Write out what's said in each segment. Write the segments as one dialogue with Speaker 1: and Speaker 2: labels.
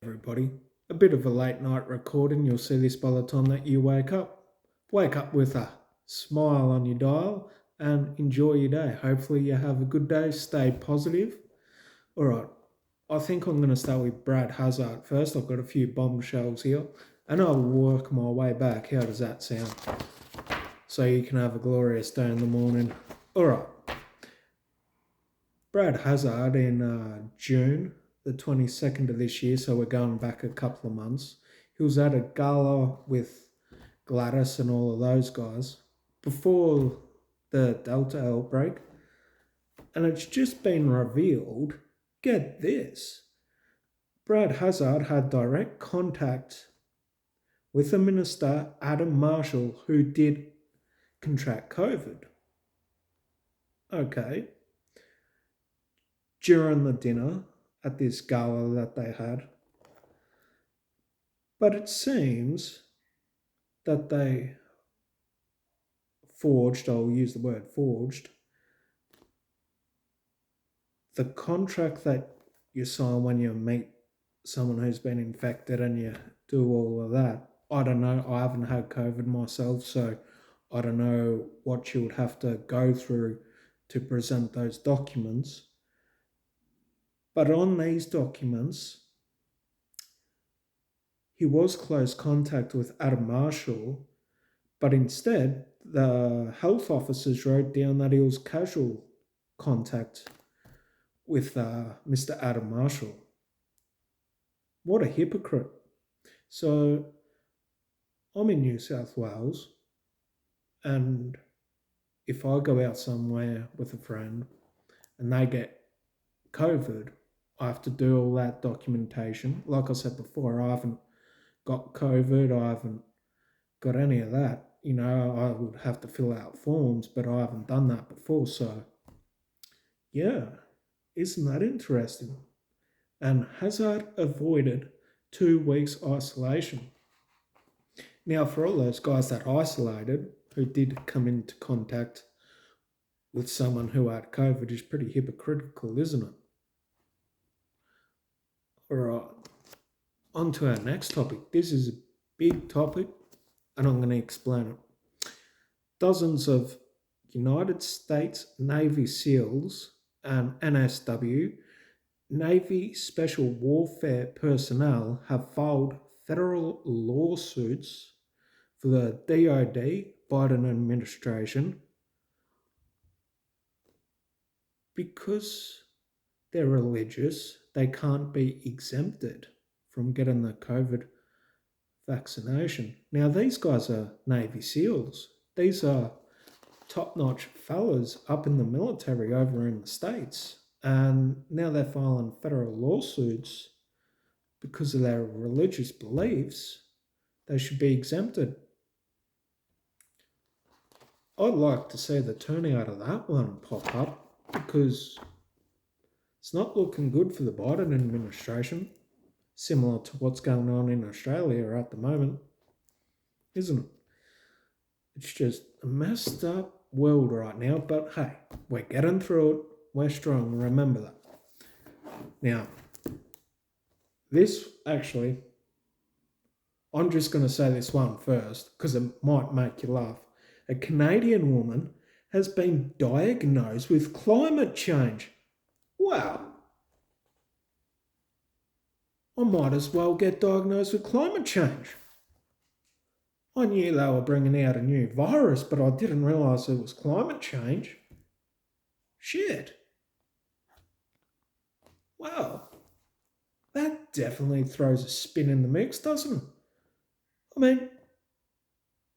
Speaker 1: Everybody. A bit of a late night recording. You'll see this by the time that you wake up. Wake up with a smile on your dial and enjoy your day. Hopefully, you have a good day. Stay positive. All right. I think I'm going to start with Brad Hazard first. I've got a few bombshells here and I'll work my way back. How does that sound? So you can have a glorious day in the morning. All right. Brad Hazard in June the 22nd of this year, so we're going back a couple of months. He was at a gala with Gladys and all of those guys before the Delta outbreak, and it's just been revealed. Get this, Brad Hazard had direct contact with the minister, Adam Marshall, who did contract COVID. Okay. During the dinner at this gala that they had. But it seems that they forged, I'll use the word forged, the contract that you sign when you meet someone who's been infected and you do all of that. I don't know, I haven't had COVID myself, so I don't know what you would have to go through to present those documents. But on these documents, he was close contact with Adam Marshall, but instead, the health officers wrote down that he was casual contact with Mr. Adam Marshall. What a hypocrite. So, I'm in New South Wales, and if I go out somewhere with a friend and they get COVID, I have to do all that documentation. Like I said before, I haven't got COVID, I haven't got any of that. I would have to fill out forms, but I haven't done that before. So, yeah, isn't that interesting? And Hazard avoided 2 weeks isolation. Now, for all those guys that isolated, who did come into contact with someone who had COVID, is pretty hypocritical, isn't it? All right, on to our next topic. This is a big topic, and I'm going to explain it. Dozens of United States Navy SEALs and NSW, Navy Special Warfare personnel, have filed federal lawsuits for the DoD, Biden administration, because they're religious. They can't be exempted from getting the COVID vaccination. Now, these guys are Navy SEALs. These are top-notch fellas up in the military over in the States. And now they're filing federal lawsuits because of their religious beliefs. They should be exempted. I'd like to see the turnout of that one pop up because it's not looking good for the Biden administration, similar to what's going on in Australia at the moment, isn't it? It's just a messed up world right now, but hey, we're getting through it. We're strong, remember that. Now, this actually, I'm just going to say this one first because it might make you laugh. A Canadian woman has been diagnosed with climate change. Wow. I might as well get diagnosed with climate change. I knew they were bringing out a new virus, but I didn't realise it was climate change. Shit. Wow. That definitely throws a spin in the mix, doesn't it? I mean,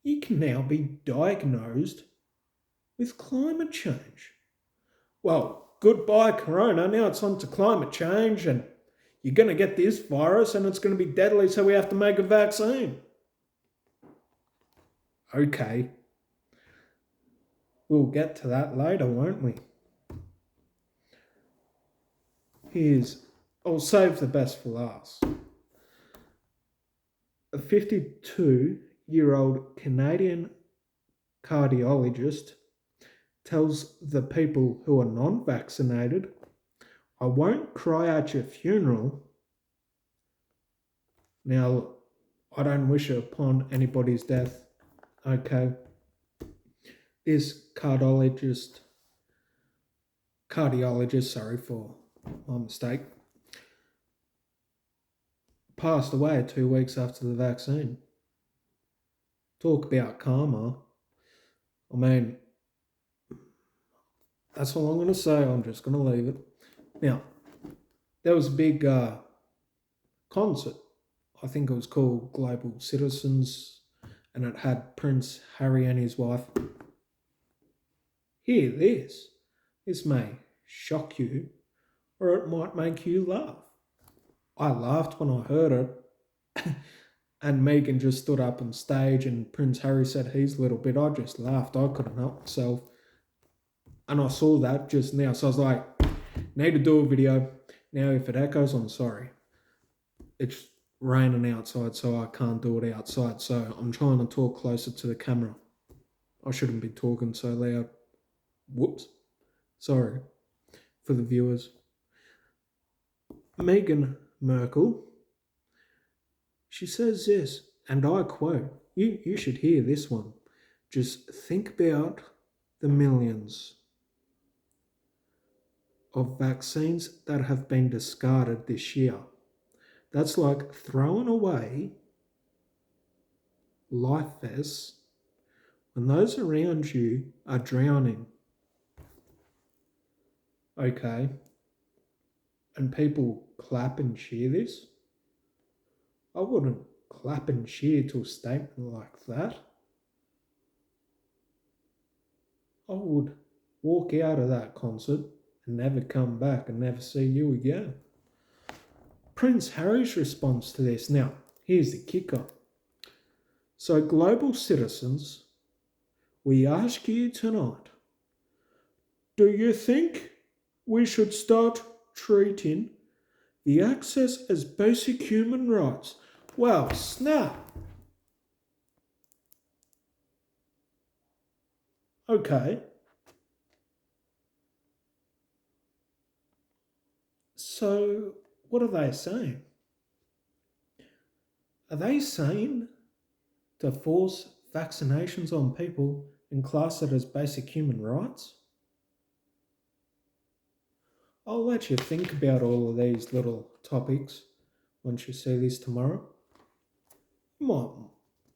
Speaker 1: you can now be diagnosed with climate change. Well, goodbye, Corona. Now it's on to climate change, and you're going to get this virus, and it's going to be deadly, so we have to make a vaccine. Okay. We'll get to that later, won't we? I'll save the best for last. A 52-year-old Canadian cardiologist tells the people who are non-vaccinated, "I won't cry at your funeral, Now, I don't wish it upon anybody's death. Okay. This cardiologist, sorry for my mistake, passed away 2 weeks after the vaccine. Talk about karma. I mean, that's all I'm going to say. I'm just going to leave it. Now, there was a big concert. I think it was called Global Citizens, and it had Prince Harry and his wife. Hear this. This may shock you, or it might make you laugh. I laughed when I heard it. And Meghan just stood up on stage and Prince Harry said his little bit. I just laughed. I couldn't help myself. And I saw that just now. So I was like, need to do a video. Now, if it echoes, I'm sorry. It's raining outside, so I can't do it outside. So I'm trying to talk closer to the camera. I shouldn't be talking so loud. Whoops. Sorry for the viewers. Meghan Markle, she says this, and I quote, you should hear this one. Just think about the millions of vaccines that have been discarded this year. That's like throwing away life vests when those around you are drowning. Okay. And people clap and cheer this. I wouldn't clap and cheer to a statement like that. I would walk out of that concert and never come back and never see you again. Prince Harry's response to this. Now, here's the kicker. So, global citizens, we ask you tonight, do you think we should start treating the access as basic human rights? Well, snap. Okay. So, what are they saying? Are they saying to force vaccinations on people and class it as basic human rights? I'll let you think about all of these little topics once you see this tomorrow. You might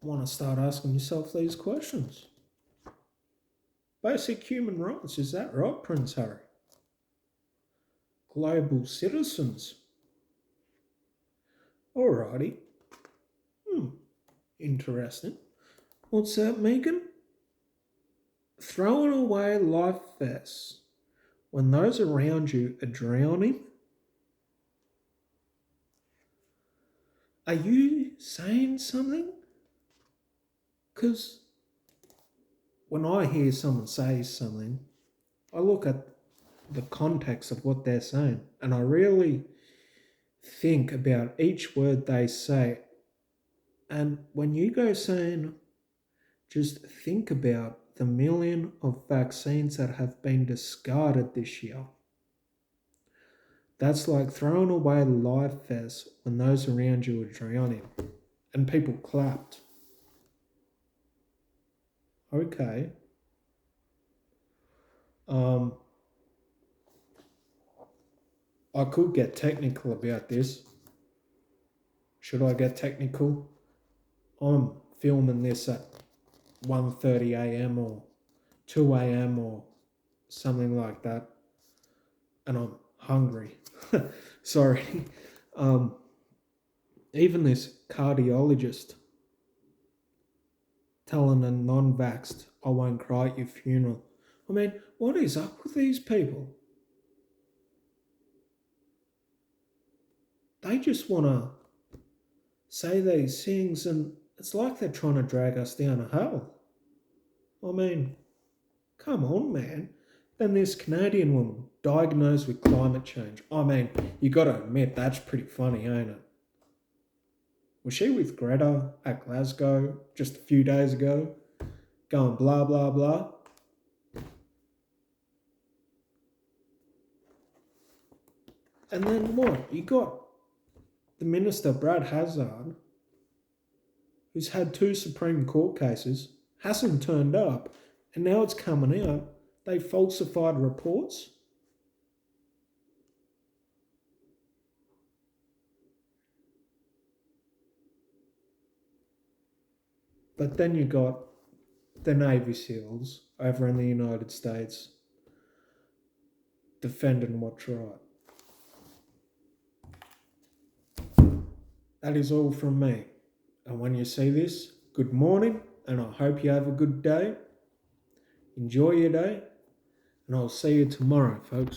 Speaker 1: want to start asking yourself these questions. Basic human rights, is that right, Prince Harry? Global citizens. Alrighty. Interesting. What's that, Meghan? Throwing away life vests when those around you are drowning? Are you saying something? Because when I hear someone say something, I look at the context of what they're saying and I really think about each word they say. And when you go saying, just think about the million of vaccines that have been discarded this year, that's like throwing away life vests when those around you are drowning. And people clapped. Okay. I could get technical about this. Should I get technical? I'm filming this at 1:30 a.m. or 2 a.m. or something like that. And I'm hungry. Sorry. Even this cardiologist telling a non-vaxxed, I won't cry at your funeral. I mean, what is up with these people? They just want to say these things and it's like they're trying to drag us down a hole. I mean, come on, man. Then this Canadian woman diagnosed with climate change. I mean, you got to admit, that's pretty funny, ain't it? Was she with Greta at Glasgow just a few days ago, going blah, blah, blah? And then what? You got the Minister, Brad Hazzard, who's had 2 Supreme Court cases, hasn't turned up, and now it's coming out they falsified reports. But then you got the Navy SEALs over in the United States defending what's right. That is all from me. And when you see this, good morning, and I hope you have a good day. Enjoy your day, and I'll see you tomorrow, folks.